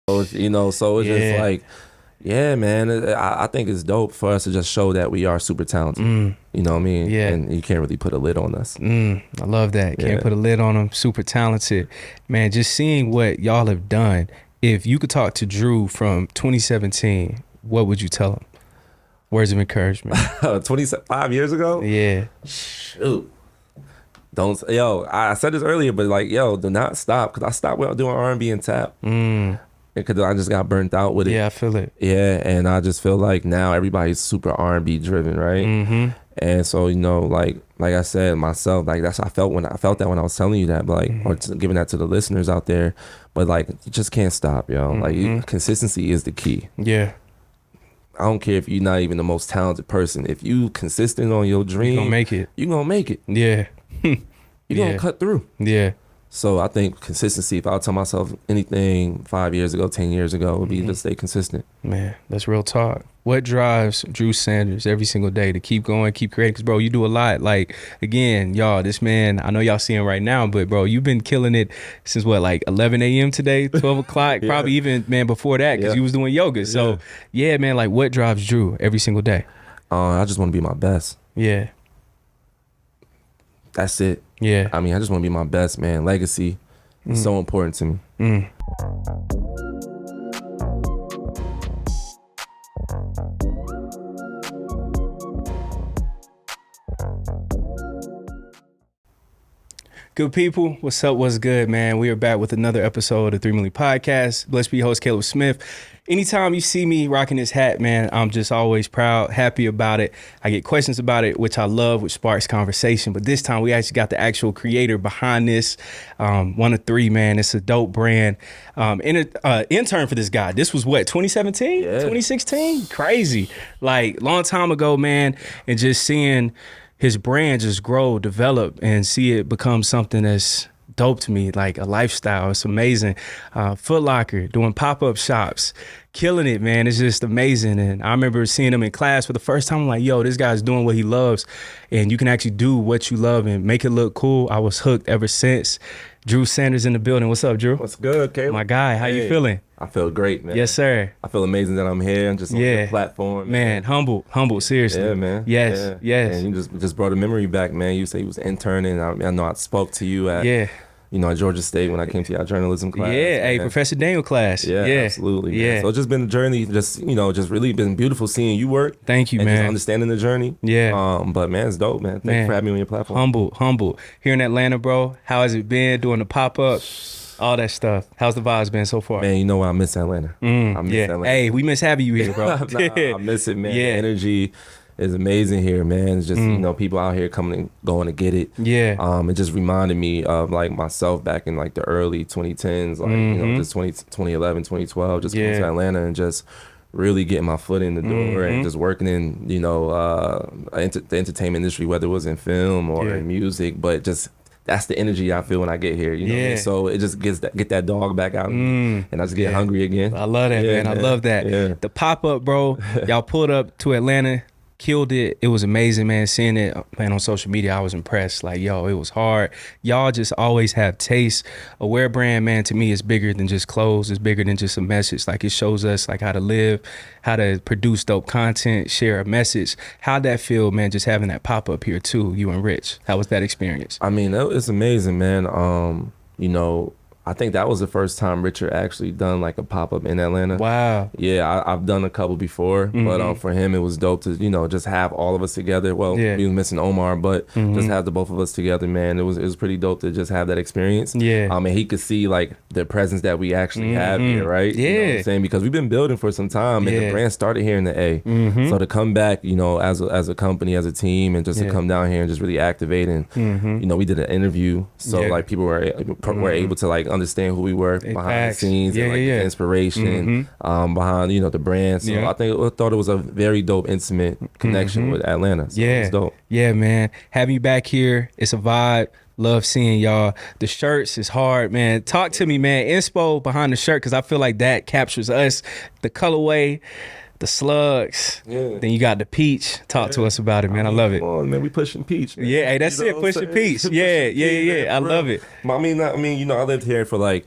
So it's just like, yeah, man, I think it's dope for us to just show that we are super talented. You know what I mean? Yeah. And you can't really put a lid on us. I love that. Can't put a lid on them. Super talented. Man, just seeing what y'all have done. If you could talk to Drew from 2017, what would you tell him? Words of encouragement. 25 years ago? Yeah. Shoot. I said this earlier, but like, do not stop. Because I stopped doing R&B and tap. Because I just got burnt out with it. Yeah, I feel it. Yeah, and I just feel like now everybody's super R&B driven, right? And so, like I said, myself, like I felt that when I was telling you that, but like, or giving that to the listeners out there. But like, you just can't stop, yo. Like, consistency is the key. Yeah. I don't care if you're not even the most talented person. If you consistent on your dream, You're gonna make it. You're gonna make it. Yeah. You're gonna cut through. Yeah. So I think consistency, if I would tell myself anything 5 years ago, 10 years ago, would be to stay consistent. Man, that's real talk. What drives Drew Sanders every single day to keep going, keep creating? Because, bro, you do a lot. Like, again, y'all, this man, I know y'all see him right now, but, bro, you've been killing it since, what, like 11 a.m. today, 12 o'clock? Probably even, man, before that, because you was doing yoga. So, yeah, man, like, what drives Drew every single day? I just want to be my best. Yeah. That's it. Yeah. I mean, I just want to be my best, man. Legacy is so important to me. Good people, what's up, what's good, man? We are back with another episode of 3 Milli Podcast. Blessed be host Caleb Smith. Anytime you see me rocking this hat, man, I'm just always proud, happy about it. I get questions about it, which I love, which sparks conversation. But this time we actually got the actual creator behind this. One of three, man. It's a dope brand. Intern for this guy. This was what, 2017? 2016? Crazy. Like, long time ago, man. And just seeing his brand just grow, develop, and see it become something that's dope to me, like a lifestyle. It's amazing. Foot Locker, doing pop-up shops, killing it, man. It's just amazing. And I remember seeing him in class for the first time. I'm like, yo, this guy's doing what he loves, and you can actually do what you love and make it look cool. I was hooked ever since. Drew Sanders in the building. What's up, Drew? What's good, Caleb? My guy, how you feeling? I feel great, man. Yes, sir. I feel amazing that I'm here and just on the platform. Man, humble, seriously. Yeah, man. Yes. And you just brought a memory back, man. You say you was interning. I know I spoke to you at at Georgia State when I came to your journalism class. Yeah, hey, Professor Daniel class. Yeah, absolutely. Man. Yeah. So it's just been a journey, just really been beautiful seeing you work. Thank you, and man. Just understanding the journey. Yeah. But man, it's dope, man. Thank you for having me on your platform. Humble. Here in Atlanta, bro. How has it been doing the pop-up? All that stuff. How's the vibes been so far? Man, you know what? I miss Atlanta. I miss Atlanta. Hey, we miss having you here, bro. I miss it, man. The energy is amazing here, man. It's just, people out here coming and going to get it. Yeah. It just reminded me of like myself back in like the early 2010s, like, just 2011, 2012, just coming to Atlanta and just really getting my foot in the door and just working in, the entertainment industry, whether it was in film or in music, but just that's the energy I feel when I get here, you know what I mean? So it just get that dog back out and I just get hungry again. I love that, man. I love that. Yeah. The pop-up, bro, y'all pulled up to Atlanta, killed it. It was amazing, man. Seeing it, man, on social media, I was impressed. Like, yo, it was hard. Y'all just always have taste. Aware brand, man, to me is bigger than just clothes. It's bigger than just a message. Like, it shows us like how to live, how to produce dope content, share a message. How'd that feel, man, just having that pop-up here too, you and Rich? How was that experience? I mean, it's amazing, man. I think that was the first time Richard actually done like a pop-up in Atlanta. Wow. Yeah, I've done a couple before, but for him it was dope to just have all of us together. Well, we was missing Omar, but just have the both of us together, man. It was pretty dope to just have that experience. Yeah. And he could see like the presence that we actually have here, right? Yeah. You know what I'm saying? Because we've been building for some time, and the brand started here in the A. So to come back, as a company, as a team, and just to come down here and just really activate, and we did an interview, so like people were able to like understand who we were behind the scenes and like the inspiration behind the brand. So I thought it was a very dope, intimate connection with Atlanta. So it was dope. Yeah, man. Having you back here, it's a vibe. Love seeing y'all. The shirts is hard, man. Talk to me, man. Inspo behind the shirt, because I feel like that captures us. The colorway, the slugs. Yeah. Then you got the peach. Talk to us about it, man. I love it. Come on, man. We pushing peach, man. Yeah, hey, that's it. Pushing peach. Yeah. I love it. I lived here for like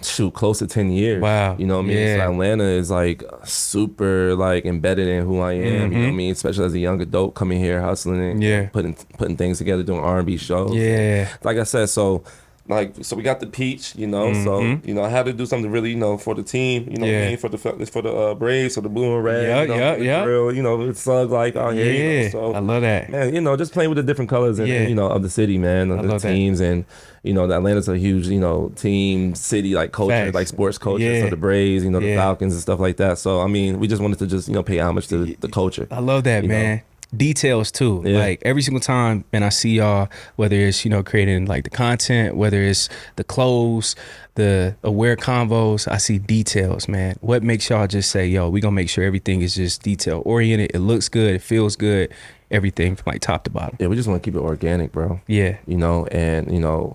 shoot, close to 10 years. Wow. You know what I mean? Yeah. So Atlanta is like super like embedded in who I am. You know what I mean? Especially as a young adult coming here, hustling and putting things together, doing R&B shows. Yeah. Like I said, so we got the peach, you know. So I had to do something really, for the team, what I mean, for the Braves, for the blue and red, the grill, it's Sug like out here. Yeah, so I love that. Man, just playing with the different colors and of the city, man, of the teams that. And the Atlanta's a huge, team, city, like culture, Facts. like sports culture. So the Braves, the Falcons and stuff like that. So I mean, we just wanted to just pay homage to the culture. I love that, man. Details too, like every single time, and I see y'all, whether it's creating like the content, whether it's the clothes, the aware convos, I see details, man. What makes y'all just say, yo, we gonna make sure everything is just detail oriented, it looks good, it feels good, everything from like top to bottom? Yeah, we just want to keep it organic, bro. Yeah. And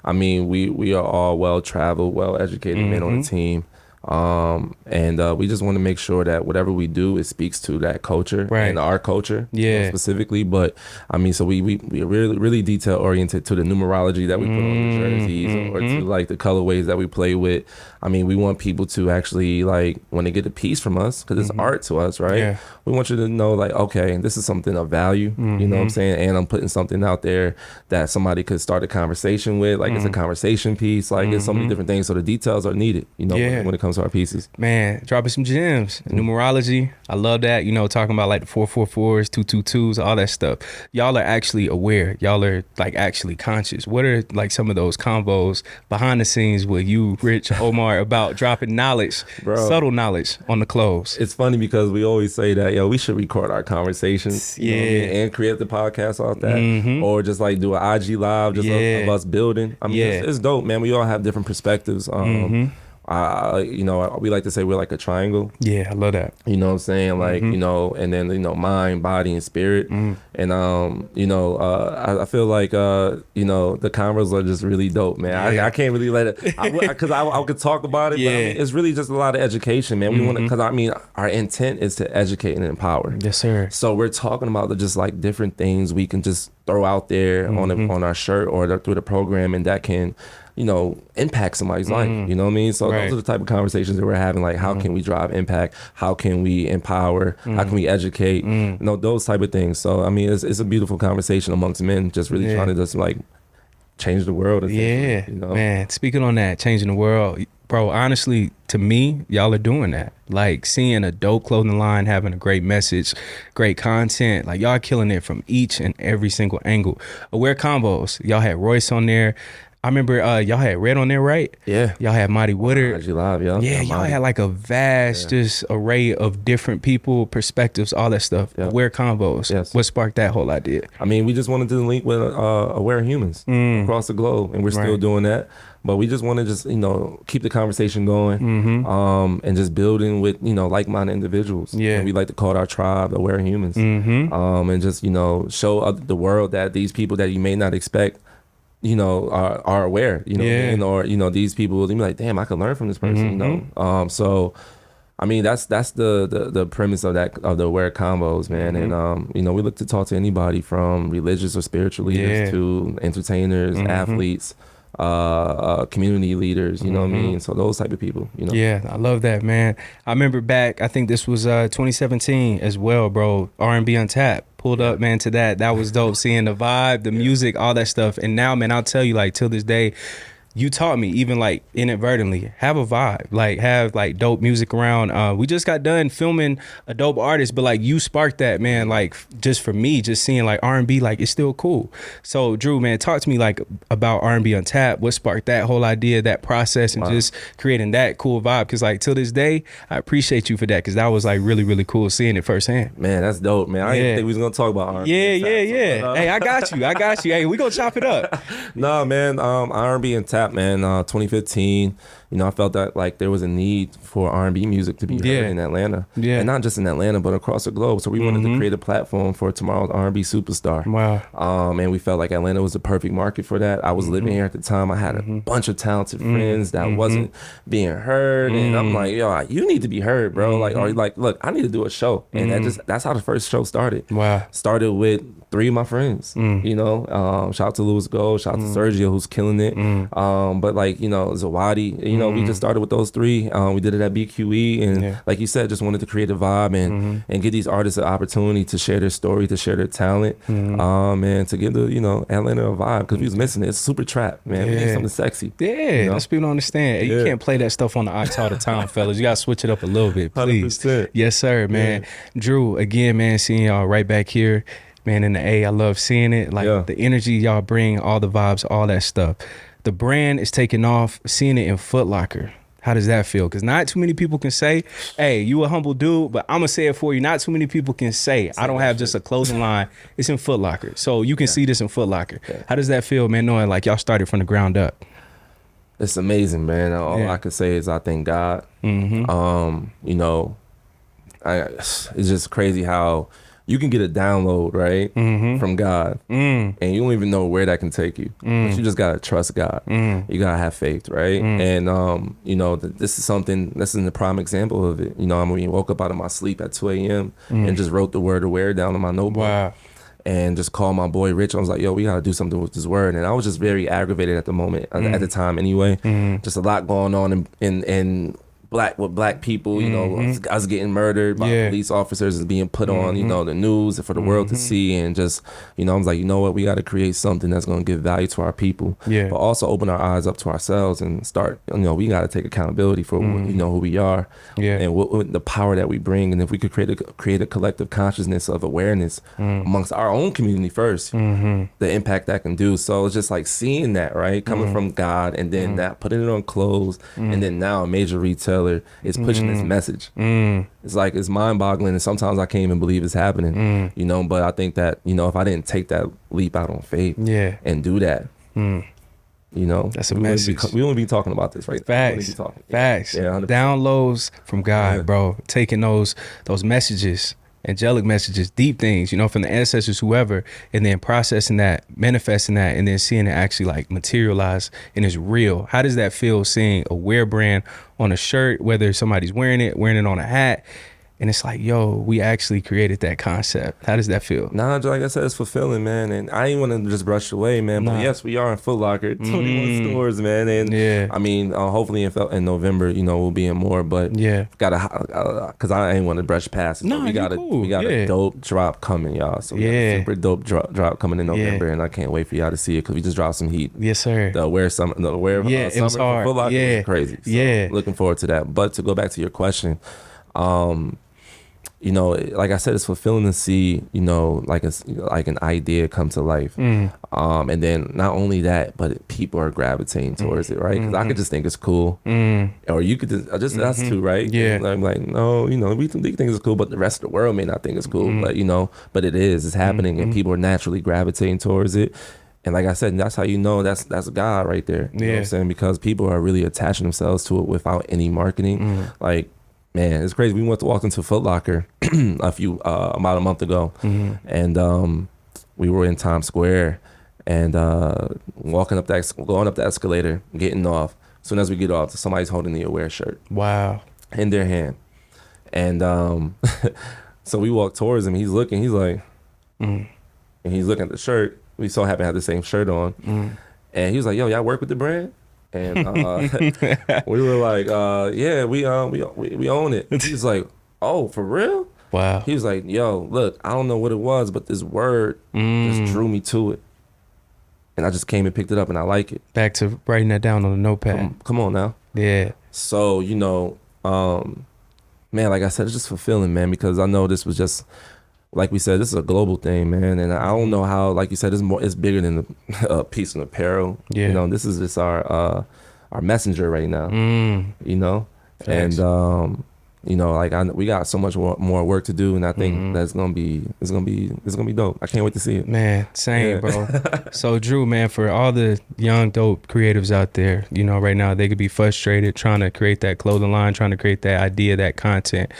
I mean, we are all well traveled, well educated men on the team. And we just want to make sure that whatever we do, it speaks to that culture and our culture specifically. But I mean, so we really detail oriented to the numerology that we put on the jerseys or to like the colorways that we play with. I mean, we want people to actually like when they get a piece from us, because it's art to us, right? Yeah. We want you to know like, okay, this is something of value, you know what I'm saying? And I'm putting something out there that somebody could start a conversation with, like it's a conversation piece, like it's so many different things. So the details are needed, when it comes to our pieces. Man, dropping some gems. Numerology, I love that. Talking about like the 444s, 222s, all that stuff. Y'all are actually aware. Y'all are like actually conscious. What are like some of those combos behind the scenes with you, Rich, Omar, about dropping knowledge, subtle knowledge on the clothes? It's funny because we always say that, we should record our conversations, you know what I mean? And create the podcast off that, or just like do an IG live just of us building. I mean, it's dope, man. We all have different perspectives. We like to say we're like a triangle. Yeah, I love that. You know what I'm saying? Like, and then, mind, body, and spirit. And, I feel like, the convos are just really dope, man. I can't really let it, because I could talk about it, but I mean, it's really just a lot of education, man. We want to, because I mean, our intent is to educate and empower. Yes, sir. So we're talking about just like different things we can just throw out there on our shirt or through the program, and that can, impact somebody's life. You know what I mean? So those are the type of conversations that we're having. Like, how can we drive impact? How can we empower? How can we educate? Those type of things. So I mean, it's a beautiful conversation amongst men, just really trying to just like change the world. Yeah, man. Speaking on that, changing the world, bro. Honestly, to me, y'all are doing that. Like seeing a dope clothing line, having a great message, great content. Like y'all killing it from each and every single angle. Aware combos. Y'all had Royce on there. I remember y'all had Red on there, right? Yeah. Y'all had Mighty Woodard. Live, yeah, y'all had like a vast just array of different people, perspectives, all that stuff. Yeah. Aware combos. Yes. What sparked that whole idea? I mean, we just wanted to link with aware humans across the globe, and we're still doing that. But we just want to just, keep the conversation going and just building with, like-minded individuals. Yeah. And we like to call it our tribe, aware humans. And just, show the world that these people that you may not expect, are aware, or, these people, they be like, damn, I can learn from this person, So, I mean, that's the premise of the aware combos, man. And, we look to talk to anybody from religious or spiritual leaders to entertainers, athletes, community leaders, you know what I mean? So those type of people, Yeah, I love that, man. I remember back, I think this was 2017 as well, bro. R&B Untapped. Pulled up, man, to that. That was dope. Seeing the vibe, the music, all that stuff. And now, man, I'll tell you, like, till this day, you taught me, even like inadvertently, have a vibe, like have like dope music around. We just got done filming a dope artist, but like you sparked that, man. Like just for me, just seeing like R&B, like it's still cool. So Drew, man, talk to me like about R&B Untapped. What sparked that whole idea, that process, and just creating that cool vibe? Because like till this day, I appreciate you for that, because that was like really, really cool seeing it firsthand. Man, that's dope, man. I didn't think we was gonna talk about R&B. Yeah. Hey, I got you. Hey, we gonna chop it up. No, man. R&B Untapped, man. 2015, I felt that like there was a need for R&B music to be heard in Atlanta, and not just in Atlanta, but across the globe. So we wanted to create a platform for tomorrow's R&B superstar. Wow. And we felt like Atlanta was the perfect market for that. I was living here at the time. I had a bunch of talented friends that wasn't being heard, and I'm like, yo, you need to be heard, bro. Like, or like, look, I need to do a show, and that's how the first show started. Wow. Started with 3 of my friends. Shout out to Louis Gold, shout out to Sergio, who's killing it. But like, Zawadi, know, we just started with those three. We did it at BQE, and like you said, just wanted to create a vibe and give these artists an opportunity to share their story, to share their talent, and to give the, you know, Atlanta a vibe, because we was missing it. It's super trap, man. We need something sexy. Yeah, you know? that's people don't understand. You can't play that stuff on the aux all the time, fellas. You gotta switch it up a little bit, please. 100%. Yes, sir, man. Drew, again, man, seeing y'all right back here. Man, in the A, I love seeing it. Like the energy y'all bring, all the vibes, all that stuff. The brand is taking off, seeing it in Foot Locker. How does that feel? Because not too many people can say, hey, you a humble dude, but I'm going to say it for you. Not too many people can say, I don't have just a clothing line. It's in Foot Locker. So you can see this in Foot Locker. How does that feel, man, knowing like y'all started from the ground up? It's amazing, man. All I can say is I thank God. You know, it's just crazy how you can get a download, right, from God, and you don't even know where that can take you. But you just gotta trust God. You gotta have faith, right? And you know, this is something. This is the prime example of it. You know, I mean, woke up out of my sleep at 2 a.m. and just wrote the word aware down on my notebook. Wow. And just called my boy Rich. I was like, yo, we gotta do something with this word. And I was just very aggravated at the moment, at the time anyway. Just a lot going on in black people, you know, us getting murdered by police officers, is being put on, you know, the news for the world to see. And just, you know, I was like, you know what, we got to create something that's going to give value to our people, but also open our eyes up to ourselves and start, you know, we got to take accountability for you know, who we are and what the power that we bring. And if we could create a collective consciousness of awareness amongst our own community first, the impact that can do. So it's just like seeing that, right, coming from God, and then that putting it on clothes, and then now a major retailer is pushing this message. It's like, it's mind-boggling, and sometimes I can't even believe it's happening. You know, but I think that, you know, if I didn't take that leap out on faith and do that, you know, that's a message. We won't be talking about this right Facts. now. Facts. Yeah, 100%. Downloads from God, bro. Taking those messages, angelic messages, deep things, you know, from the ancestors, whoever, and then processing that, manifesting that, and then seeing it actually like materialize and it's real. How does that feel, seeing a wear brand on a shirt, whether somebody's wearing it on a hat, and it's like, yo, we actually created that concept? How does that feel? Nah, like I said, it's fulfilling, man. And I ain't want to just brush it away, man. But yes, we are in Foot Locker, 21 stores, man. And I mean, hopefully in November, you know, we'll be in more. But gotta, because I ain't want to brush past it. No, we got a dope drop coming, y'all. So we got a super dope drop coming in November, and I can't wait for y'all to see it, because we just dropped some heat. Yes, sir. The summer it was hard. Foot Locker was crazy. So looking forward to that. But to go back to your question, you know, like I said, it's fulfilling to see, you know, like an idea come to life. And then not only that, but people are gravitating towards it, right? Because I could just think it's cool. Or you could just that's too, right? Yeah. I'm like, no, you know, we think it's cool, but the rest of the world may not think it's cool. But, you know, but it's happening, and people are naturally gravitating towards it. And like I said, that's how you know that's God right there. You know what I'm saying? Because people are really attaching themselves to it without any marketing. Like, man, it's crazy. We walked into Foot Locker about a month ago, and we were in Times Square, and going up the escalator, getting off. As soon as we get off, somebody's holding the Aware shirt. Wow. In their hand. And so we walk towards him. He's looking. He's like, and he's looking at the shirt. We so happen to have the same shirt on. And he was like, yo, y'all work with the brand? And we were like, yeah, we own it. He was like, oh, for real? Wow. He was like, yo, look, I don't know what it was, but this word just drew me to it. And I just came and picked it up, and I like it. Back to writing that down on a notepad. Come on now. Yeah. So, you know, man, like I said, it's just fulfilling, man, because I know this was just, like we said, this is a global thing, man. And I don't know how, like you said, it's bigger than the piece of apparel. Yeah. You know, this is just our messenger right now. You know? Thanks. And you know, like we got so much more work to do, and I think it's gonna be dope. I can't wait to see it. Man, same, bro. So Drew, man, for all the young dope creatives out there, you know, right now they could be frustrated trying to create that clothing line, trying to create that idea, that content.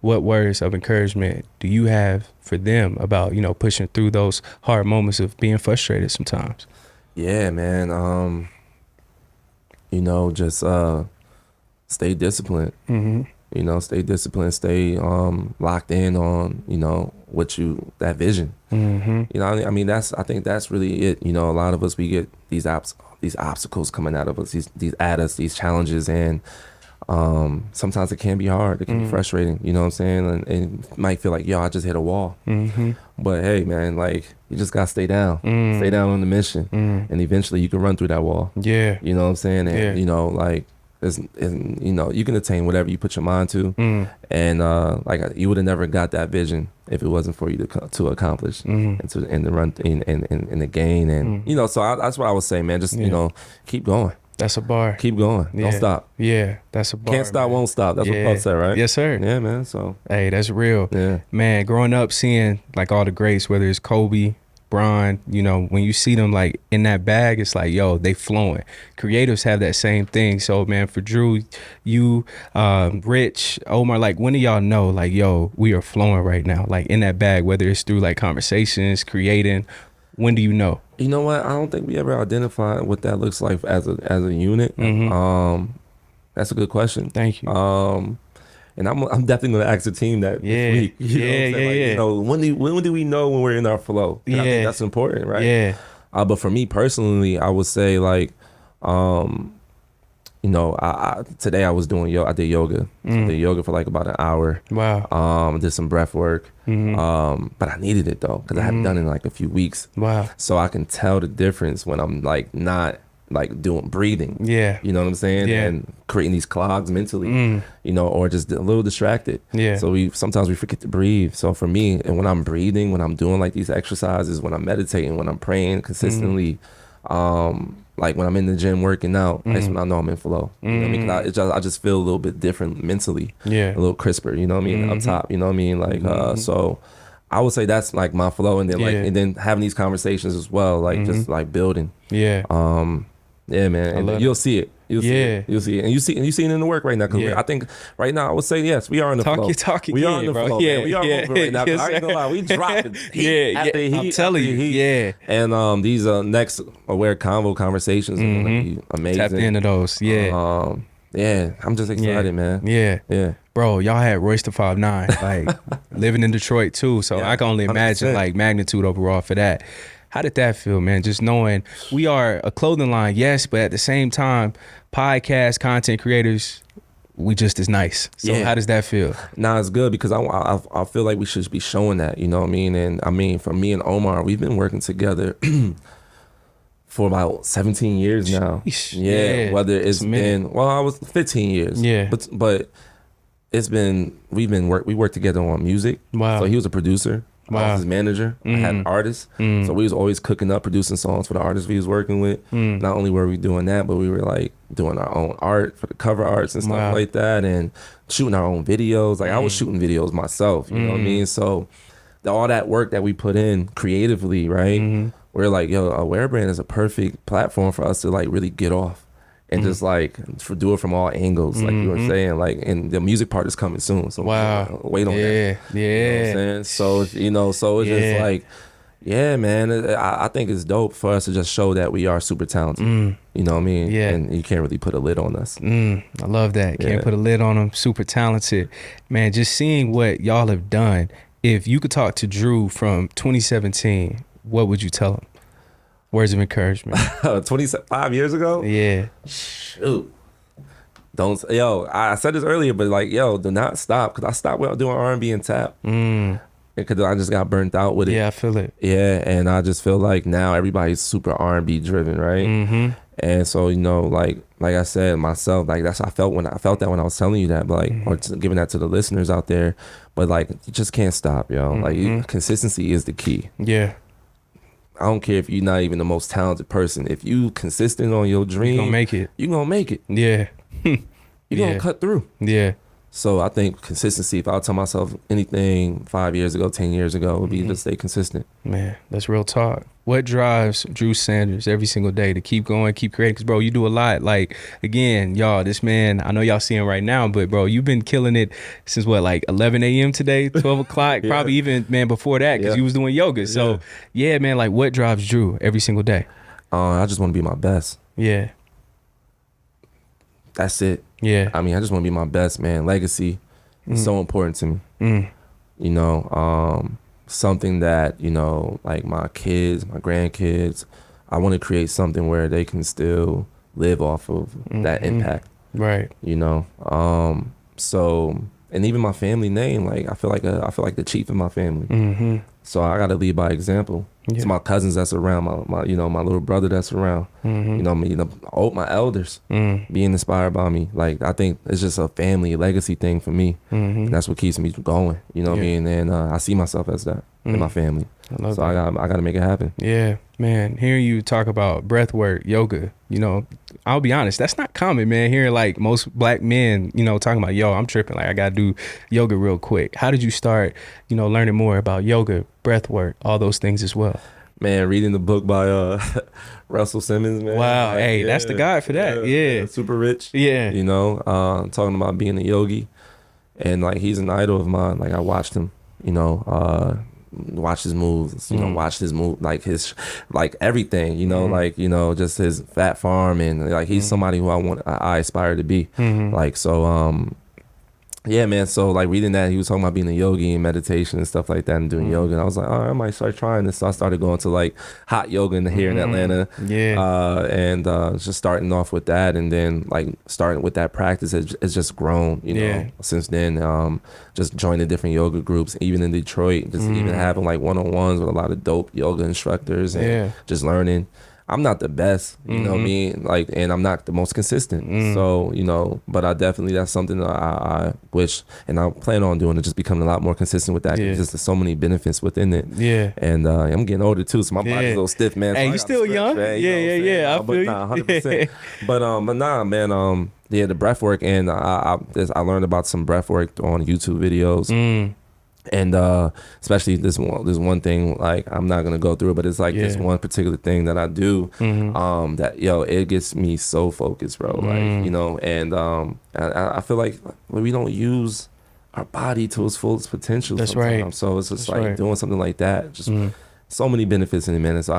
What words of encouragement do you have for them about, you know, pushing through those hard moments of being frustrated sometimes? Yeah, man. You know, just stay disciplined. You know, stay disciplined, stay locked in on, you know, that vision. You know, I mean, I think that's really it. You know, a lot of us, we get these these obstacles coming out of us, these challenges, and sometimes it can be hard. It can be frustrating. You know what I'm saying? And it might feel like, yo, I just hit a wall. But hey, man, like you just gotta stay down on the mission, and eventually you can run through that wall. Yeah, you know what I'm saying? And you know, like. You know, you can attain whatever you put your mind to, and like you would have never got that vision if it wasn't for you to accomplish and to run and the gain, and you know. So that's what I would say, man. Just you know, keep going. That's a bar. Keep going. Don't stop. Yeah, that's a bar. Can't stop, won't stop. That's what Puff said, right? Yes, sir. Yeah, man. So hey, that's real. Yeah, man. Growing up, seeing like all the greats, whether it's Kobe, Bron, you know, when you see them like in that bag, it's like, yo, they flowing. Creatives have that same thing. So man, for Drew, you, Rich, Omar, like when do y'all know like, yo, we are flowing right now, like in that bag, whether it's through like conversations, creating, when do you know? You know what? I don't think we ever identified what that looks like as a unit. That's a good question. Thank you. And I'm definitely gonna ask the team that this week. You know what I'm saying? Like, you know, when do we know when we're in our flow? And I think that's important, right? Yeah. But for me personally, I would say like, you know, today I was doing I did yoga. I did yoga for like about an hour. Wow. Did some breath work. But I needed it though, because I haven't done it in like a few weeks. Wow. So I can tell the difference when I'm like not like doing breathing. Yeah. You know what I'm saying? Yeah. And creating these clogs mentally, you know, or just a little distracted. Yeah. So sometimes we forget to breathe. So for me, and when I'm breathing, when I'm doing like these exercises, when I'm meditating, when I'm praying consistently, like when I'm in the gym working out, that's when I know I'm in flow. You know what I mean? 'Cause I just feel a little bit different mentally. Yeah. A little crisper, you know what I mean? Up top, you know what I mean? Like, so I would say that's like my flow. And then like, and then having these conversations as well, like just like building. Yeah. Yeah, man. And you'll see it. You'll see it. You'll see it. And you see it in the work right now. Cause I think right now I would say, yes, we are in the flow. We are in the flow. Yeah, we are moving right now. Yes, I ain't gonna lie. We dropping heat after heat. I'm telling you. Yeah. And these next Aware Convo conversations are gonna be amazing. Tap into those. Yeah. Yeah. I'm just excited, man. Yeah. Yeah. Bro, y'all had Royce the 5'9", like living in Detroit too. So I can only imagine 100%. Like magnitude overall for that. How did that feel, man? Just knowing we are a clothing line, yes, but at the same time, podcast, content creators, we just as nice. So how does that feel? Nah, it's good because I feel like we should be showing that, you know what I mean? And I mean, for me and Omar, we've been working together for about 17 years now. Yeah, whether it's been, well, I was 15 years. Yeah. But it's been, we worked together on music. Wow. So he was a producer. Wow. I was his manager. I had artists. So we was always cooking up, producing songs for the artists we was working with. Not only were we doing that, but we were like doing our own art for the cover arts and stuff like that, and shooting our own videos. Like I was shooting videos myself, you know what I mean? So all that work that we put in creatively, right? We're like, yo, Aware Brand is a perfect platform for us to like really get off. And just like do it from all angles, like you were saying, like, and the music part is coming soon. So wait on that. Yeah. You know what I'm saying? So it's just like, yeah, man. I think it's dope for us to just show that we are super talented. You know what I mean? Yeah. And you can't really put a lid on us. I love that. Can't put a lid on them. Super talented, man. Just seeing what y'all have done. If you could talk to Drew from 2017, what would you tell him? Words of encouragement. 25 years ago? Yeah. Shoot. I said this earlier, but like, yo, do not stop, because I stopped doing R&B and tap. Because I just got burnt out with it. Yeah, I feel it. Yeah, and I just feel like now everybody's super R&B driven, right? And so, you know, like I said myself, like I felt that when I was telling you that, but like, or giving that to the listeners out there. But like, you just can't stop, yo. Like consistency is the key. Yeah. I don't care if you're not even the most talented person. If you consistent on your dream, you're gonna make it. You're gonna make it. Yeah. You're gonna cut through. Yeah. So I think consistency, if I tell myself anything 5 years ago, 10 years ago, would be to stay consistent. Man, that's real talk. What drives Drew Sanders every single day to keep going, keep creating? Because, bro, you do a lot. Like, again, y'all, this man, I know y'all see him right now, but, bro, you've been killing it since, what, like 11 a.m. today, 12 o'clock? Probably even, man, before that, because you was doing yoga. So, yeah, man, like, what drives Drew every single day? I just want to be my best. Yeah. That's it. Yeah. I mean, I just want to be my best, man. Legacy is so important to me. You know, something that, you know, like my kids, my grandkids, I want to create something where they can still live off of that impact. Right. You know, so, and even my family name, like I feel like the chief in my family. So I got to lead by example. Yeah. To my cousins that's around, my my little brother that's around, you know, my elders being inspired by me. Like, I think it's just a family legacy thing for me. And that's what keeps me going, you know what I mean? And I see myself as that in my family. I got to make it happen. Yeah, man. Hearing you talk about breath work, yoga, you know, I'll be honest, that's not common, man. Hearing like most black men, you know, talking about, yo, I'm tripping, like I got to do yoga real quick. How did you start, you know, learning more about yoga, breath work, all those things as well? Man, reading the book by Russell Simmons, man. Wow, like, hey, that's the guy for that. Yeah. Super rich. Yeah. You know, talking about being a yogi. And like, he's an idol of mine. Like, I watched him, you know, watch his moves, you know, watch his move, like his, like everything, you know, like, you know, just his fat farm, and like he's somebody who I aspire to be. Like, so yeah, man. So like reading that, he was talking about being a yogi and meditation and stuff like that, and doing yoga. And I was like, all right, I might start trying this. So I started going to like hot yoga here in Atlanta. Yeah. And just starting off with that, and then like starting with that practice, it's just grown, you know, since then. Just joining different yoga groups, even in Detroit, just even having like one-on-ones with a lot of dope yoga instructors, and just learning. I'm not the best, you know what I mean? Like, and I'm not the most consistent. So, you know, but I definitely, that's something that I wish, and I plan on doing, it, just becoming a lot more consistent with that. Just there's so many benefits within it. Yeah. And I'm getting older too, so my body's a little stiff, man. Hey, so you still young? Man, yeah. I feel you. 100%. But nah, man, yeah, the breath work, and I learned about some breath work on YouTube videos. And especially this one thing, like I'm not gonna go through it, but it's like this one particular thing that I do, that it gets me so focused, bro. Like, you know, and I feel like we don't use our body to its fullest potential. That's sometimes. right. So it's just doing something like that, just so many benefits in it, man. And so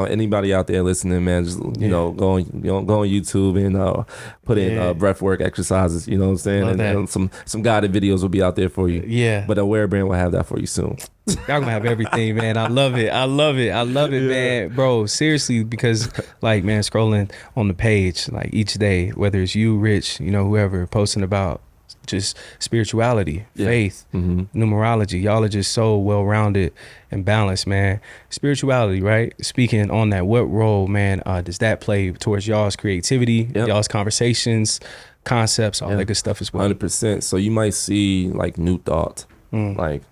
anybody out there listening, man, just go on YouTube and put in breath work exercises. You know what I'm saying? And some guided videos will be out there for you. Yeah. But Aware Brand will have that for you soon. Y'all gonna have everything, man. I love it, man, bro. Seriously, because like, man, scrolling on the page like each day, whether it's you, Rich, you know, whoever posting about just spirituality, faith, numerology. Y'all are just so well-rounded and balanced, man. Spirituality, right? Speaking on that, what role, man, does that play towards y'all's creativity, y'all's conversations, concepts, all that good stuff as well? 100%. So you might see like new thought, like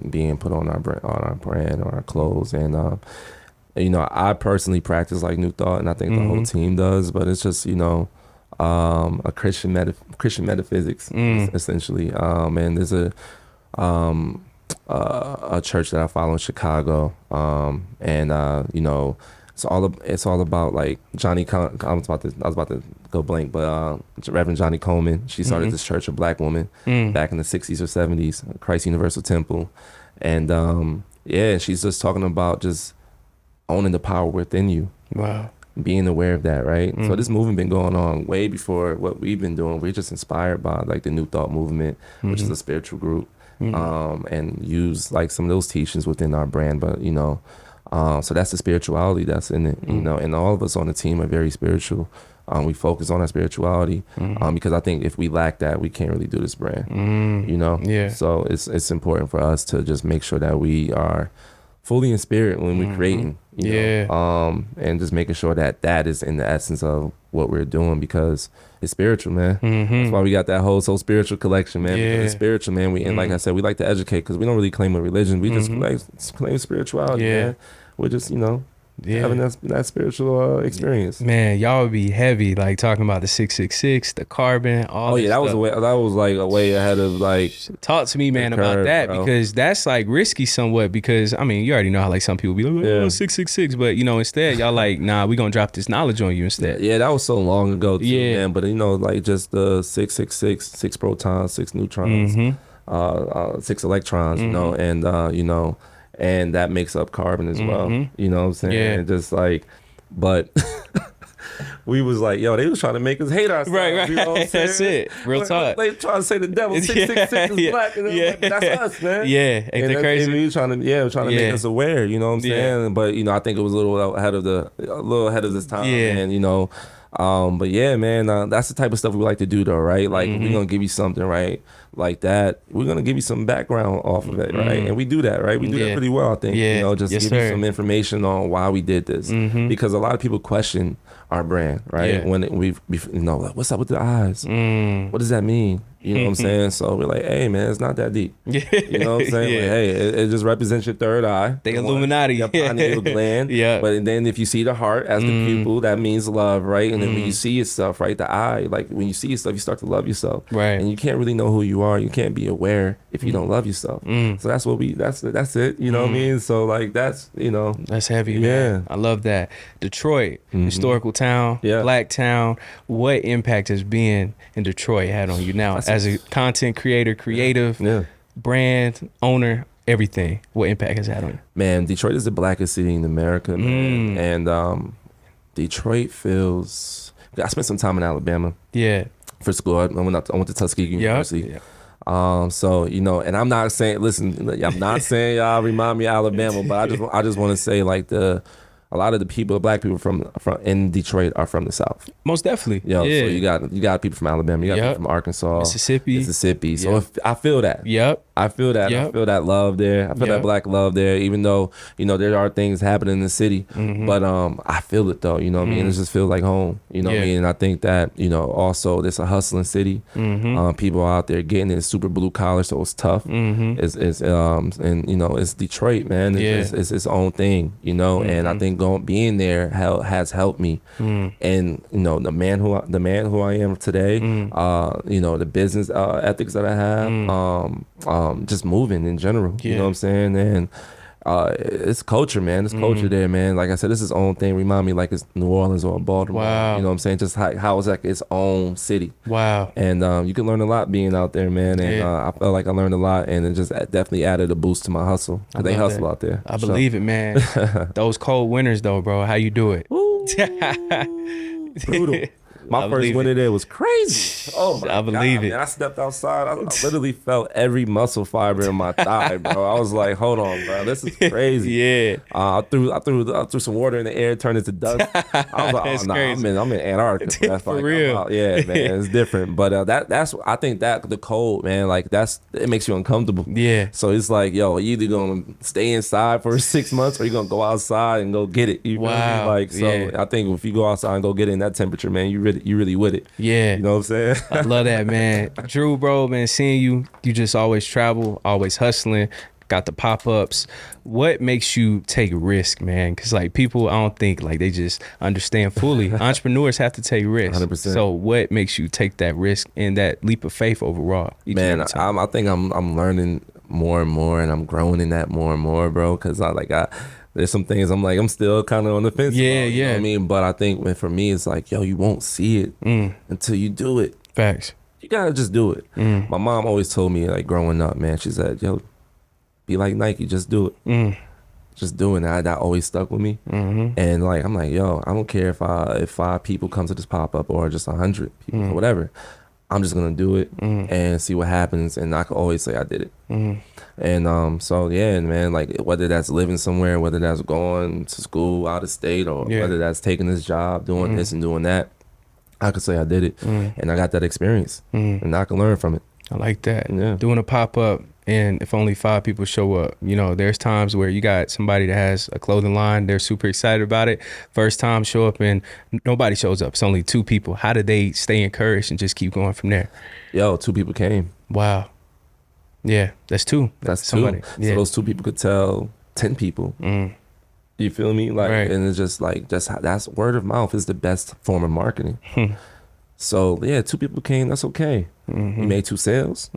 being put on our brand or our clothes, and you know, I personally practice like new thought, and I think the whole team does. But it's just, you know, a Christian metaphysics, essentially. And there's a church that I follow in Chicago, and you know, it's all about like Johnny. I was about to go blank, but Reverend Johnny Coleman. She started this church of Black women back in the 60s or 70s, Christ Universal Temple, and she's just talking about just owning the power within you. Wow. Being aware of that, right? So this movement been going on way before what we've been doing. We're just inspired by like the New Thought movement, which is a spiritual group, and use like some of those teachings within our brand. But you know, so that's the spirituality that's in it, you know. And all of us on the team are very spiritual. We focus on our spirituality, because I think if we lack that, we can't really do this brand, you know. Yeah. So it's important for us to just make sure that we are fully in spirit when we're creating, you know, and just making sure that is in the essence of what we're doing, because it's spiritual, man. That's why we got that whole So Spiritual collection, man. Because it's spiritual, man. And like I said, we like to educate, because we don't really claim a religion. We just claim spirituality, man. We're just, you know, having that spiritual experience. Man, y'all would be heavy, like talking about the 666, the carbon, all that stuff. That was like a way ahead of like. Talk to me, man, about that, bro. Because that's like risky somewhat, because I mean, you already know how like some people be like, 666, but you know, instead y'all like, nah, we gonna drop this knowledge on you instead. Yeah, that was so long ago too, man. But you know, like just the 666, 6 protons, 6 neutrons, 6 electrons, you know, and you know, and that makes up carbon as well. You know what I'm saying? And just like, but we was like, yo, they was trying to make us hate ourselves. Right. You know what I'm saying? That's it. Real talk. They trying to say the devil 666 is black, and like, that's us, man. Yeah, ain't that crazy? And we trying to make us aware. You know what I'm saying? But I think it was a little ahead of this time. Yeah. And but yeah, man, that's the type of stuff we like to do, though, right? Like, we're gonna give you something, right, like that. We're gonna give you some background off of it, right? And we do that, right? We do that pretty well, I think. Just give you some information on why we did this, because a lot of people question our brand, right? When we like, what's up with the eyes? What does that mean? You know what I'm saying? So we're like, hey, man, it's not that deep. You know what I'm saying? Like, hey, it just represents your third eye. The Illuminati. Your pineal gland. But then if you see the heart as the pupil, that means love, right? And then when you see yourself, right, the eye, like when you see yourself, you start to love yourself. Right. And you can't really know who you are. You can't be aware if you don't love yourself. So that's what that's it. You know what I mean? So like that's heavy, man. I love that. Detroit, historical town, black town. What impact has being in Detroit had on you now? As a content creator, creative, brand owner, everything. What impact has it had on you? Man, Detroit is the blackest city in America, man. And Detroit feels... I spent some time in Alabama. Yeah. For school. I went to Tuskegee University. So, and I'm not saying... Listen, I'm not saying y'all remind me of Alabama, but I just want to say, like, a lot of the people, black people from in Detroit are from the South. Most definitely. So you got people from Alabama, you got people from Arkansas, Mississippi. So I feel that. I feel that. I feel that love there. I feel that black love there, even though, there are things happening in the city. But I feel it though, you know what I mean? It just feels like home. You know what I mean? And I think that, also it's a hustling city. People out there getting it. It's super blue collar, so it's tough. And it's Detroit, man. It's its own thing, and I think being there has helped me. And the man who I am today, the business ethics that I have, just moving in general. You know what I'm saying? And it's culture, man. It's culture there, man. Like I said, this is its own thing. Remind me like it's New Orleans or Baltimore. Wow. You know what I'm saying? Just how it's like its own city. Wow. And you can learn a lot being out there, man. And I felt like I learned a lot, and it just definitely added a boost to my hustle. They hustle out there. I believe it, man. Those cold winters though, bro. How you do it? Brutal. My first winter there was crazy. Oh my God. I believe it. Man, I stepped outside. I literally felt every muscle fiber in my thigh, bro. I was like, hold on, bro. This is crazy. I threw some water in the air, turned it to dust. I was like, oh, nah, I'm in Antarctica. That's For real. Yeah, man, it's different. But that's I think that the cold, man, like it makes you uncomfortable. Yeah. So it's like, yo, you either gonna stay inside for 6 months or you gonna go outside and go get it. You feel me? Like, so I think if you go outside and go get it in that temperature, man, you really with it. Yeah. You know what I'm saying? I love that, man. Drew, bro, man, seeing you just always travel, always hustling, got the pop-ups. What makes you take risk, man? Because like people, I don't think like they just understand fully. Entrepreneurs have to take risks. 100%. So what makes you take that risk and that leap of faith overall? Man, I think I'm learning more and more, and I'm growing in that more and more, bro. Because there's some things I'm still kind of on the fence about, you know what I mean? But I think for me, it's like, yo, you won't see it until you do it. Facts. You gotta just do it. My mom always told me, like, growing up, man, she said, yo, be like Nike, just do it. Just doing that always stuck with me. And like, I'm like, yo, I don't care if 5 people come to this pop-up or just 100 people or whatever. I'm just gonna do it and see what happens, and I can always say I did it. And so yeah, man, like whether that's living somewhere, whether that's going to school out of state, or whether that's taking this job, doing this and doing that, I could say I did it, and I got that experience, and I can learn from it. I like that. Yeah. Doing a pop-up, and if only 5 people show up, there's times where you got somebody that has a clothing line, they're super excited about it. First time show up and nobody shows up. It's only 2 people. How did they stay encouraged and just keep going from there? Yo, 2 people came. Wow. Yeah, that's 2. That's somebody. 2. Yeah. So those 2 people could tell 10 people. You feel me? Like, right. And it's just like, that's word of mouth is the best form of marketing. So yeah, 2 people came. That's okay. You made 2 sales.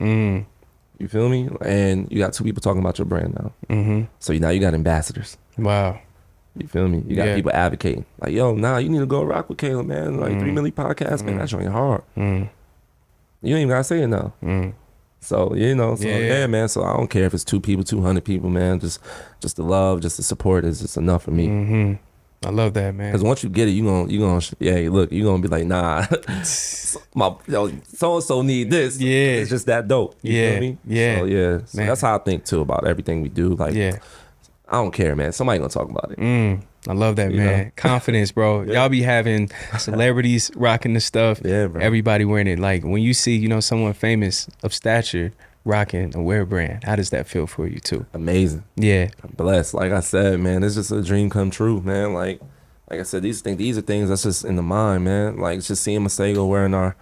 You feel me? And you got 2 people talking about your brand now. So now you got ambassadors. Wow. You feel me? You got people advocating. Like, yo, you need to go rock with Caleb, man. Like 3 Milli Podcast, man, that's joint hard. You ain't even gotta say it now. So, yeah, man. So I don't care if it's 2 people, 200 people, man. Just the love, just the support is just enough for me. I love that, man. Because once you get it, you gonna yeah, look, you gonna be like, nah, my so and so need this. Yeah, it's just that dope. You feel me? Yeah, so yeah. So that's how I think too about everything we do. Like, I don't care, man. Somebody gonna talk about it. I love that, man. Confidence, bro. Y'all be having celebrities rocking the stuff. Yeah, bro. Everybody wearing it. Like when you see, someone famous of stature rocking a wear brand, how does that feel for you too? Amazing. Yeah. I'm blessed. Like I said, man, it's just a dream come true, man. Like I said, these are things that's just in the mind, man. Like just seeing Masego wearing our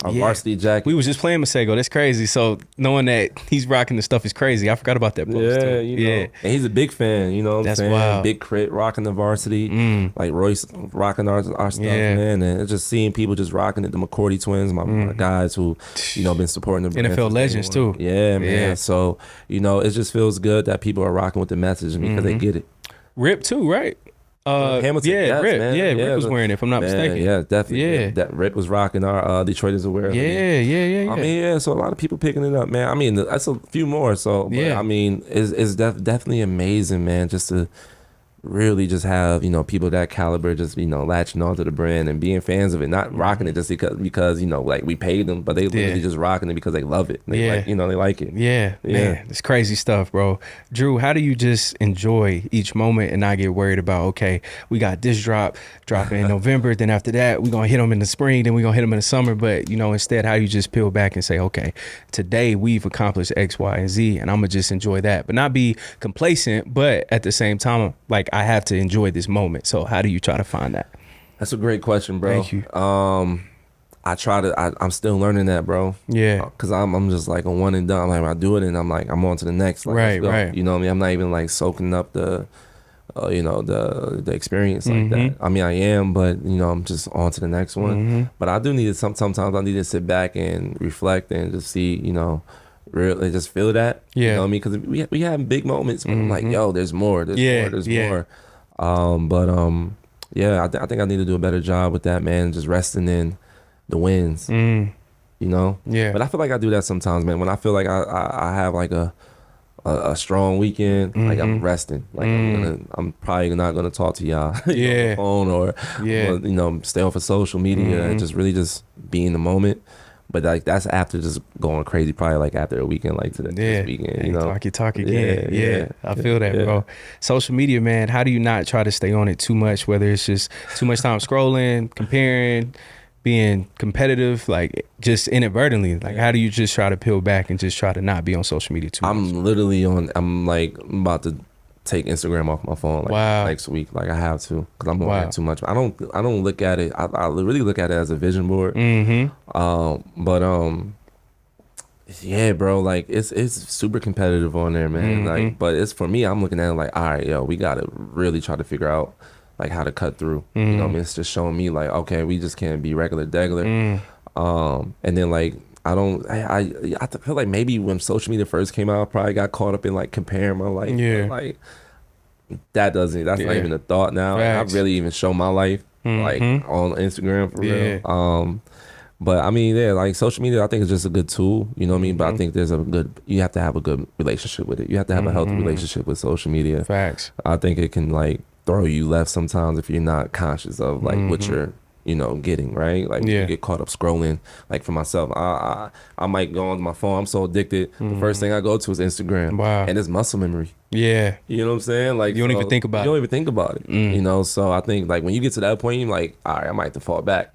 varsity jacket. We was just playing Masego. That's crazy. So knowing that he's rocking the stuff is crazy. I forgot about that post too. And he's a big fan, That's wild. Big Crit rocking the varsity. Like Royce rocking our stuff, man. And it's just seeing people just rocking it. The McCourty twins, my guys who, been supporting the brand. NFL legends too. Yeah, man. So, it just feels good that people are rocking with the message because they get it. Rip too, right? Hamilton, Rip. Man. Rip was wearing it, if I'm not mistaken. Yeah, definitely. Yeah, that Rip was rocking our Detroit is aware. Yeah. I mean, so a lot of people picking it up, man. I mean, that's a few more. So, but, I mean, it's definitely amazing, man. Just to really just have people that caliber just latching onto the brand and being fans of it, not rocking it just because like we paid them, but they literally just rocking it because they love it. They like, they like it. Man, it's crazy stuff, bro. Drew, how do you just enjoy each moment and not get worried about, okay, we got this dropping in November, then after that we're gonna hit them in the spring, then we're gonna hit them in the summer, but instead how you just peel back and say, okay, today we've accomplished X, Y, and Z, and I'm gonna just enjoy that, but not be complacent, but at the same time, like, I have to enjoy this moment. So how do you try to find that? That's a great question, bro. Thank you. I'm still learning that, bro. Yeah. Cause I'm just like a one and done. Like I do it and I'm like, I'm on to the next. Like, right. You know what I mean? I'm not even like soaking up the experience like that. I mean, I am, but I'm just on to the next one. But I do need to, sometimes I need to sit back and reflect and just see, really just feel that. You know what I mean? Because we have big moments where I'm like, yo, there's more. There's more. I think I need to do a better job with that, man. Just resting in the wins. Yeah. But I feel like I do that sometimes, man. When I feel like I have like a strong weekend, like I'm resting. Like I'm probably not gonna talk to y'all on the phone or stay off of social media and just really just be in the moment. But like that's after just going crazy, probably like after a weekend like this weekend, Talk again. Yeah. I feel that, bro. Social media, man, how do you not try to stay on it too much, whether it's just too much time scrolling, comparing, being competitive, like just inadvertently? Like how do you just try to peel back and just try to not be on social media too much? I'm about to take Instagram off my phone next week. Like I have to, because I'm on it too much. I don't look at it. I really look at it as a vision board. Yeah, bro, like it's super competitive on there, man. Like, but it's for me, I'm looking at it like, all right, yo, we gotta really try to figure out like how to cut through. You know what I mean? It's just showing me like, okay, we just can't be regular degular. And then like I feel like maybe when social media first came out, I probably got caught up in like comparing my life. Like that's not even a thought now. I really even show my life like on Instagram for real. But I mean, like social media, I think is just a good tool. You know what I mean? But I think you have to have a good relationship with it. You have to have a healthy relationship with social media. Facts. I think it can like throw you left sometimes if you're not conscious of like what you're getting, right? Like you get caught up scrolling. Like for myself, I might go on my phone. I'm so addicted. The first thing I go to is Instagram. Wow. And it's muscle memory. Yeah. You know what I'm saying? Like you don't even think about it. You don't even think about it. So I think like when you get to that point, you're like, all right, I might have to fall back.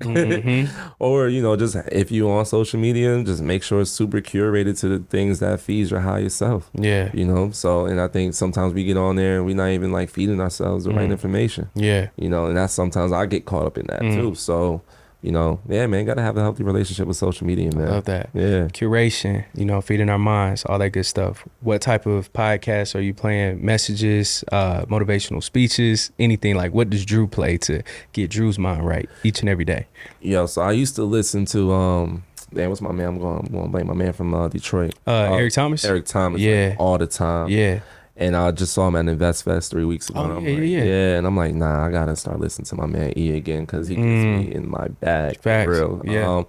Or, just if you on social media, just make sure it's super curated to the things that feeds your higher self. Yeah. So, and I think sometimes we get on there and we're not even like feeding ourselves the right information. Yeah. And that's sometimes I get caught up in that too. So, man, gotta have a healthy relationship with social media, man. I love that. Yeah. Curation, feeding our minds, all that good stuff. What type of podcasts are you playing? Messages, motivational speeches, anything? Like what does Drew play to get Drew's mind right each and every day? So I used to listen to what's my man? I'm going to blame my man from Detroit. Eric Thomas? Eric Thomas. Yeah. Like, all the time. Yeah. And I just saw him at Invest Fest 3 weeks ago. Yeah. And I'm like, nah, I gotta start listening to my man E again because he gets me in my bag. Facts. For real. Yeah.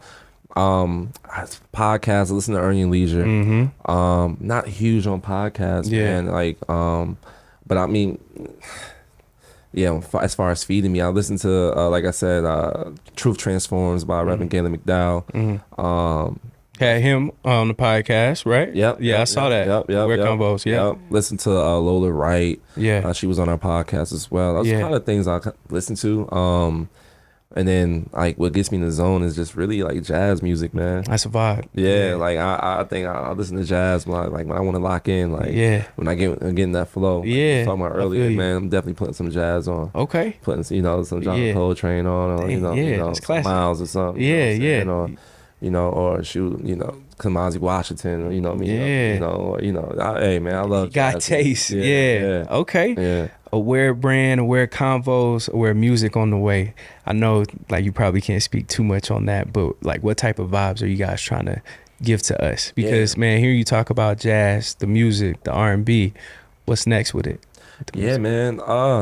Podcasts, I listen to Earning Leisure. Not huge on podcasts, man. Like, but I mean, yeah, as far as feeding me, I listen to like I said, Truth Transforms by Reverend Galen McDowell. Had him on the podcast, right? Yep. Yeah, I saw that. Yep. We're combos. Yep. Listen to Lola Wright. Yeah. She was on our podcast as well. Those kind of things I listen to. And then like what gets me in the zone is just really like jazz music, man. That's a vibe. Yeah, like I think I listen to jazz when I want to lock in, like when I get in that flow. Yeah, like talking about earlier, man. I'm definitely putting some jazz on. Okay, putting some John Coltrane on, or some Miles or something. Or shoot, Kamasi Washington, you know what I mean? Hey man, I love got jazz. taste. Yeah. Okay. Yeah. Aware brand, aware convos, aware music on the way. I know like you probably can't speak too much on that, but like what type of vibes are you guys trying to give to us? Because man, hearing you talk about jazz, the music, the R&B, what's next with it? Yeah, man.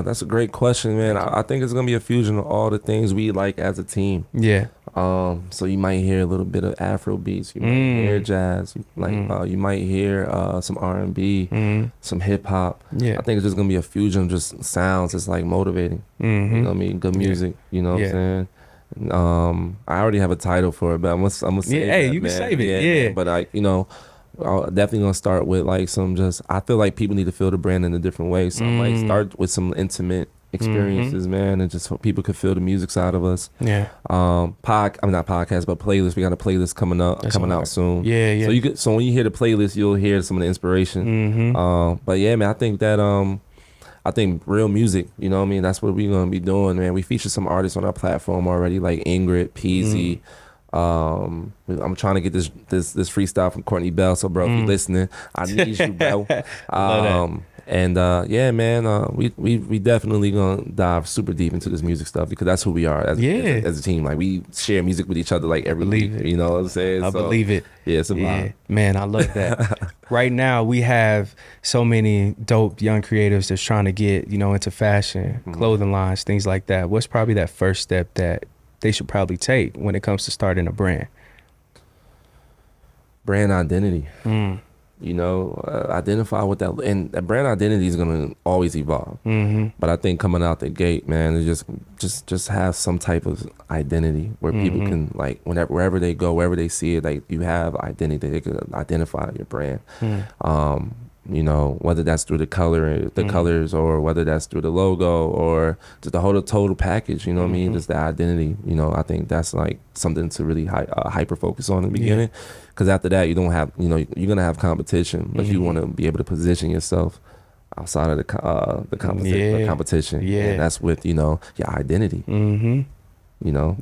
That's a great question, man. I think it's gonna be a fusion of all the things we like as a team. Yeah. So you might hear a little bit of Afro beats, you might hear jazz, you might hear some R&B, some hip hop. Yeah. I think it's just gonna be a fusion of just sounds. It's like motivating. You know what I mean? Good music. You know what I'm saying? I already have a title for it, but I'm gonna say that, you can save it. Yeah. But I'm definitely gonna start with like I feel like people need to feel the brand in a different way. So I might start with some intimate experiences, man, and just so people could feel the music side of us. Yeah. Not podcast, but playlist. We got a playlist coming out soon. Yeah. So when you hear the playlist, you'll hear some of the inspiration. But yeah, man, I think that I think real music, you know what I mean? That's what we're gonna be doing, man. We featured some artists on our platform already, like Ingrid, Peasy. I'm trying to get this freestyle from Courtney Bell. So, bro, if you're listening, I need you, bro. Yeah, man, we definitely gonna dive super deep into this music stuff because that's who we are as a team. Like we share music with each other like every week. You know what I'm saying? I believe it. Yeah, it's a vibe. Man, I love that. Right now, we have so many dope young creatives that's trying to get into fashion, clothing lines, things like that. What's probably that first step that they should probably take when it comes to starting a brand? Brand identity. Identify what that, and that brand identity is gonna always evolve. But I think coming out the gate, man, is just have some type of identity where people can like wherever they go, wherever they see it, like you have identity, they can identify your brand. Whether that's through the colors, or whether that's through the logo, or just the whole total package. You know what I mean? Just the identity. I think that's like something to really hyper focus on in the beginning. Because after that, you don't have, you're gonna have competition, but you want to be able to position yourself outside of the competition. Yeah, and that's with your identity. How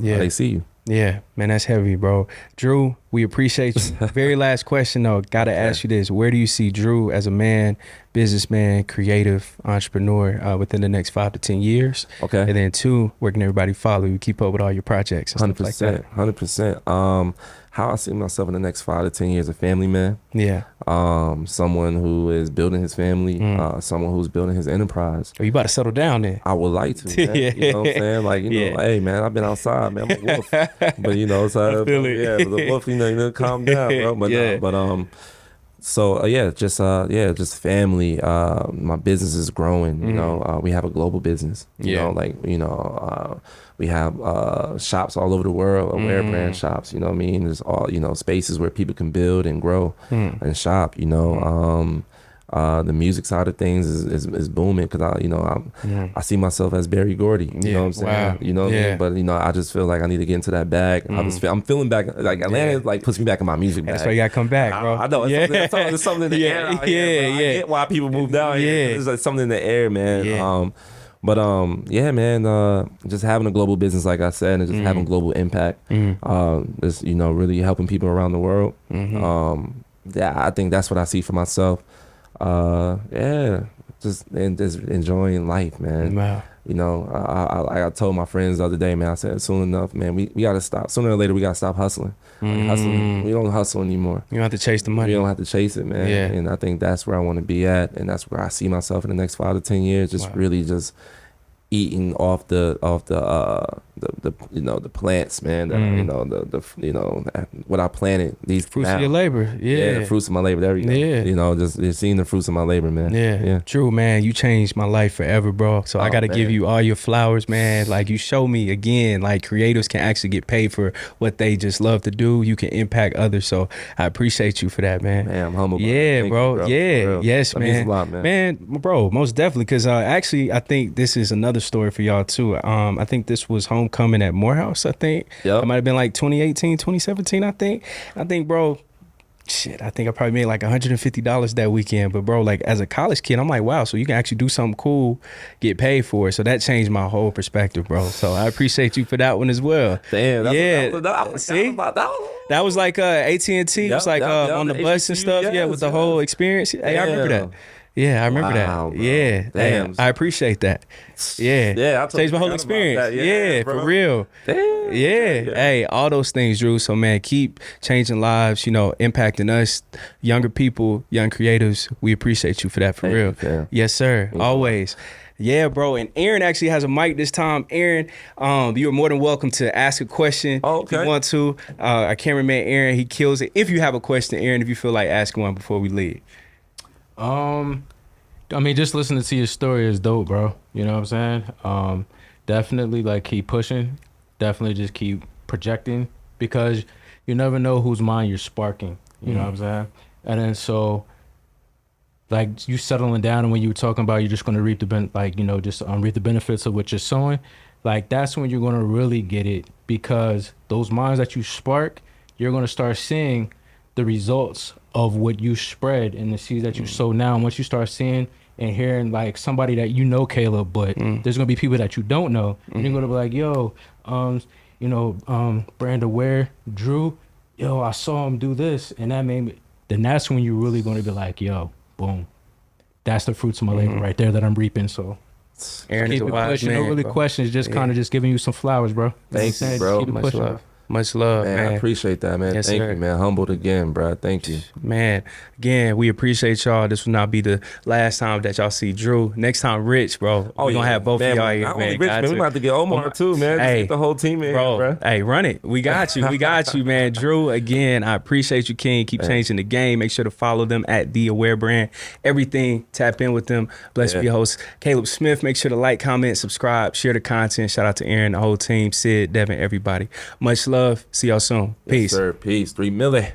they see you. Yeah, man, that's heavy, bro. Drew, we appreciate you. Very last question, though. Got to ask you this. Where do you see Drew as a man, businessman, creative, entrepreneur within the next 5 to 10 years? Okay. And then 2, where can everybody follow you, keep up with all your projects and 100%, stuff like that? 100%. How I see myself in the next 5 to 10 years, a family man. Yeah. Someone who is building his family, someone who's building his enterprise. Oh, you about to settle down then? I would like to, man. You know what I'm saying? Like, hey, man, I've been outside, man. I'm a wolf. But, so, the wolf, calm down, bro. Just family. My business is growing. We have a global business. We have shops all over the world, aware brand shops. You know what I mean? There's all spaces where people can build and grow and shop. The music side of things is booming because I see myself as Barry Gordy. You know what I'm saying? Wow. You know what I mean? But I just feel like I need to get into that bag. I'm feeling back. Like Atlanta like puts me back in my music bag. That's why you gotta come back, bro. I know. It's something in the air out here. I get why people move down here. It's like something in the air, man. Just having a global business, like I said, and just having global impact. Just really helping people around the world. I think that's what I see for myself. Just enjoying life, man. Wow. I told my friends the other day, man, I said, soon enough, man, we gotta stop. Sooner or later, we gotta stop hustling. Hustling. We don't hustle anymore. You don't have to chase the money. You don't have to chase it, man. Yeah. And I think that's where I want to be at, and that's where I see myself in the next 5 to 10 years. Just really just eating off the you know, the plants, man. That, you know, the you know, what I planted. These fruits of your labor. Yeah, the fruits of my labor. There we go. Yeah, you know, just seeing the fruits of my labor, man. Yeah, true, man. You changed my life forever, bro. So I got to give you all your flowers, man. Like, you show me again, like, creators can actually get paid for what they just love to do. You can impact others. So I appreciate you for that, man. Man, I'm humble. Yeah, bro. You, bro. Yeah, yes, that man. means a lot, man. Man, bro, most definitely. Because actually, I think this is another story for y'all too. I think this was homecoming at Morehouse. I think it might have been like 2018, 2017. I think, bro. Shit, I think I probably made like $150 that weekend. But bro, like, as a college kid, I'm like, wow, so you can actually do something cool, get paid for it. So that changed my whole perspective, bro. So I appreciate you for that one as well. Damn, see, that was like AT&T. It was like on the bus and stuff. Yeah, with the whole experience. Hey, I remember that. Yeah, I remember that. Bro. Yeah, damn, I appreciate that. Yeah, I changed my whole experience. Yeah, for real. Damn. Yeah, hey, all those things, Drew. So man, keep changing lives. You know, impacting us, younger people, young creatives. We appreciate you for that, for real. You, yes, sir. Yeah. Always. Yeah, bro. And Aaron actually has a mic this time. Aaron, you are more than welcome to ask a question if you want to. Our cameraman, Aaron, he kills it. If you have a question, Aaron, if you feel like asking one before we leave. I mean, just listening to your story is dope, bro. You know what I'm saying? Definitely, like, keep pushing. Definitely just keep projecting, because you never know whose mind you're sparking. You know what I'm saying? And then so, like, you settling down, and when you were talking about you're just going to reap the reap the benefits of what you're sowing, like, that's when you're going to really get it, because those minds that you spark, you're going to start seeing the results of what you spread and the seeds that you sow now. And once you start seeing and hearing, like, somebody that you know, Caleb, but there's gonna be people that you don't know, and you're gonna be like, yo, Brand Aware, Drew, yo, I saw him do this, and that made me. Then that's when you're really gonna be like, yo, boom, that's the fruits of my labor right there that I'm reaping. So Aaron is a wise man, no really questions, just kind of just giving you some flowers, bro. Thank you, bro. Much love. Much love, man. I appreciate that, man. Thank you, man. Humbled again, bro. Thank you. Man, again, we appreciate y'all. This will not be the last time that y'all see Drew. Next time, Rich, bro. We're going to have both of y'all here, man. Rich, man. We're going to have to get Omar, too, man. Hey, get the whole team in, bro. Hey, run it. We got you. We got you, man. Drew, again, I appreciate you, King. Keep changing the game. Make sure to follow them at The Aware Brand. Everything, tap in with them. Blessed be your host, Caleb Smith. Make sure to like, comment, subscribe, share the content. Shout out to Aaron, the whole team, Sid, Devin, everybody. Much love. See y'all soon. Peace. Yes, sir. Peace. 3 Milli.